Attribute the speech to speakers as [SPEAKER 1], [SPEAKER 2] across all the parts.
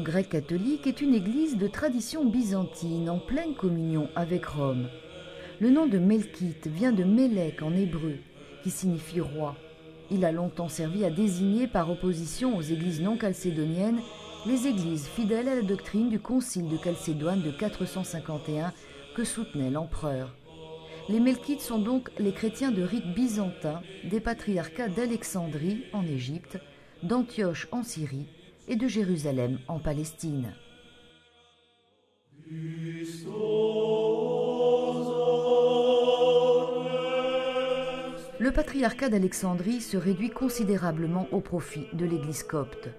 [SPEAKER 1] grec catholique est une église de tradition byzantine en pleine communion avec Rome. Le nom de Melkite vient de Mélek en hébreu, qui signifie roi. Il a longtemps servi à désigner, par opposition aux églises non chalcédoniennes, les églises fidèles à la doctrine du concile de Chalcédoine de 451 que soutenait l'empereur. Les Melkites sont donc les chrétiens de rite byzantin des patriarcats d'Alexandrie en Égypte, d'Antioche en Syrie et de Jérusalem en Palestine. Le patriarcat d'Alexandrie se réduit considérablement au profit de l'Église copte.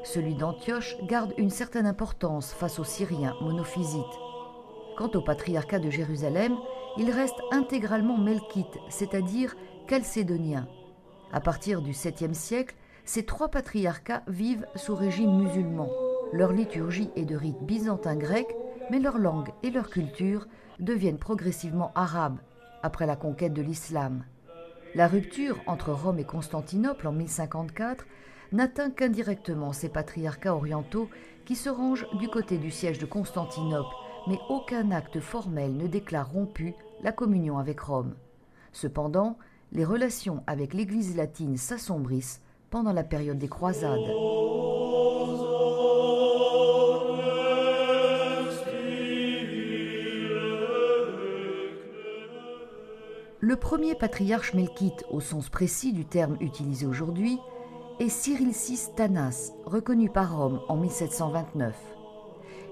[SPEAKER 1] Celui d'Antioche garde une certaine importance face aux Syriens monophysites. Quant au patriarcat de Jérusalem, il reste intégralement melkite, c'est-à-dire chalcédonien. À partir du 7e siècle, ces trois patriarcats vivent sous régime musulman. Leur liturgie est de rite byzantin grec, mais leur langue et leur culture deviennent progressivement arabes après la conquête de l'islam. La rupture entre Rome et Constantinople en 1054 n'atteint qu'indirectement ces patriarcats orientaux qui se rangent du côté du siège de Constantinople, mais aucun acte formel ne déclare rompu la communion avec Rome. Cependant, les relations avec l'Église latine s'assombrissent pendant la période des croisades. Le premier patriarche melkite, au sens précis du terme utilisé aujourd'hui, est Cyril VI Tanas, reconnu par Rome en 1729.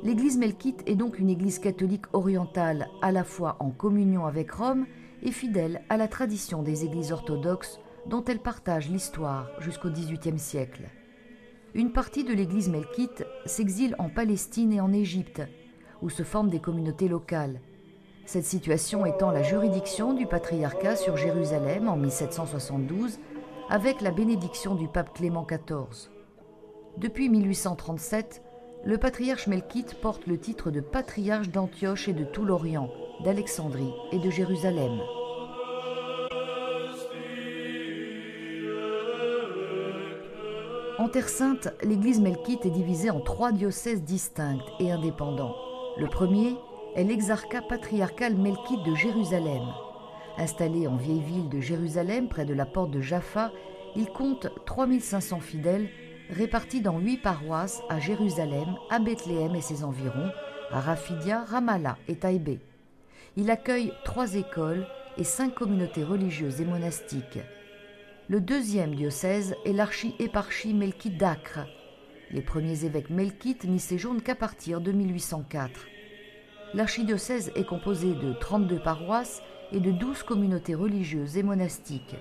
[SPEAKER 1] L'église melkite est donc une église catholique orientale à la fois en communion avec Rome et fidèle à la tradition des églises orthodoxes dont elle partage l'histoire jusqu'au XVIIIe siècle. Une partie de l'église melkite s'exile en Palestine et en Égypte, où se forment des communautés locales. Cette situation étend la juridiction du patriarcat sur Jérusalem en 1772 avec la bénédiction du pape Clément XIV. Depuis 1837, le patriarche melkite porte le titre de patriarche d'Antioche et de tout l'Orient, d'Alexandrie et de Jérusalem. En Terre Sainte, l'église melkite est divisée en 3 diocèses distincts et indépendants. Le premier est l'exarcat patriarcal melkite de Jérusalem. Installé en vieille ville de Jérusalem, près de la porte de Jaffa, il compte 3500 fidèles répartis dans 8 paroisses à Jérusalem, à Bethléem et ses environs, à Raphidia, Ramallah et Taïbé. Il accueille 3 écoles et 5 communautés religieuses et monastiques. Le deuxième diocèse est l'archi-éparchie melkite d'Acre. Les premiers évêques melkites n'y séjournent qu'à partir de 1804. L'archidiocèse est composé de 32 paroisses et de 12 communautés religieuses et monastiques.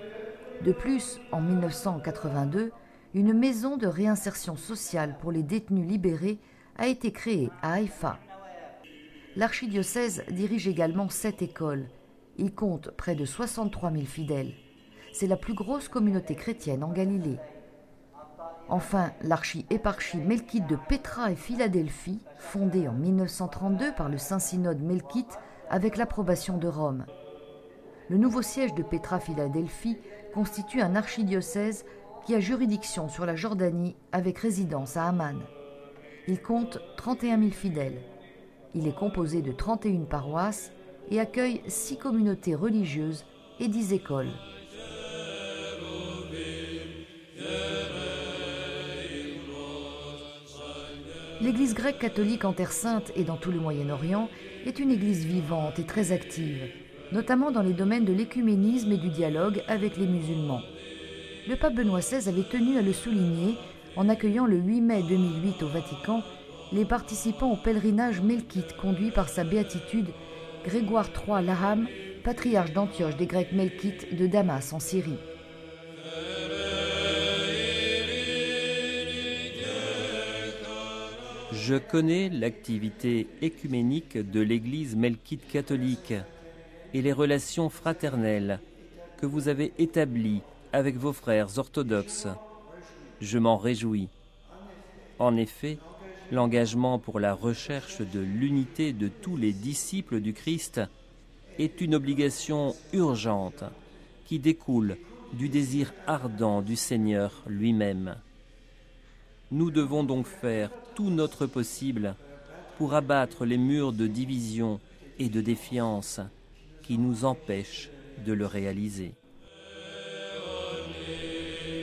[SPEAKER 1] De plus, en 1982, une maison de réinsertion sociale pour les détenus libérés a été créée à Haïfa. L'archidiocèse dirige également 7 écoles. Il compte près de 63 000 fidèles. C'est la plus grosse communauté chrétienne en Galilée. Enfin, l'archi-éparchie melkite de Pétra et Philadelphie, fondée en 1932 par le Saint-Synode melkite avec l'approbation de Rome. Le nouveau siège de Pétra-Philadelphie constitue un archidiocèse qui a juridiction sur la Jordanie avec résidence à Amman. Il compte 31 000 fidèles. Il est composé de 31 paroisses et accueille 6 communautés religieuses et 10 écoles. L'Église grecque catholique en Terre Sainte et dans tout le Moyen-Orient est une église vivante et très active, notamment dans les domaines de l'écuménisme et du dialogue avec les musulmans. Le pape Benoît XVI avait tenu à le souligner en accueillant le 8 mai 2008 au Vatican les participants au pèlerinage melkite conduit par sa béatitude Grégoire III Laham, patriarche d'Antioche des Grecs melkites de Damas en Syrie.
[SPEAKER 2] Je connais l'activité écuménique de l'Église melkite catholique et les relations fraternelles que vous avez établies avec vos frères orthodoxes. Je m'en réjouis. En effet, l'engagement pour la recherche de l'unité de tous les disciples du Christ est une obligation urgente qui découle du désir ardent du Seigneur lui-même. Nous devons donc faire tout notre possible pour abattre les murs de division et de défiance qui nous empêchent de le réaliser.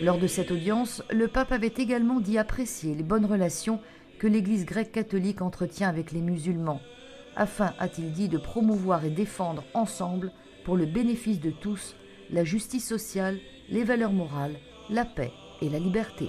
[SPEAKER 1] Lors de cette audience, le pape avait également dit apprécier les bonnes relations que l'Église grecque catholique entretient avec les musulmans, afin, a-t-il dit, de promouvoir et défendre ensemble, pour le bénéfice de tous, la justice sociale, les valeurs morales, la paix et la liberté.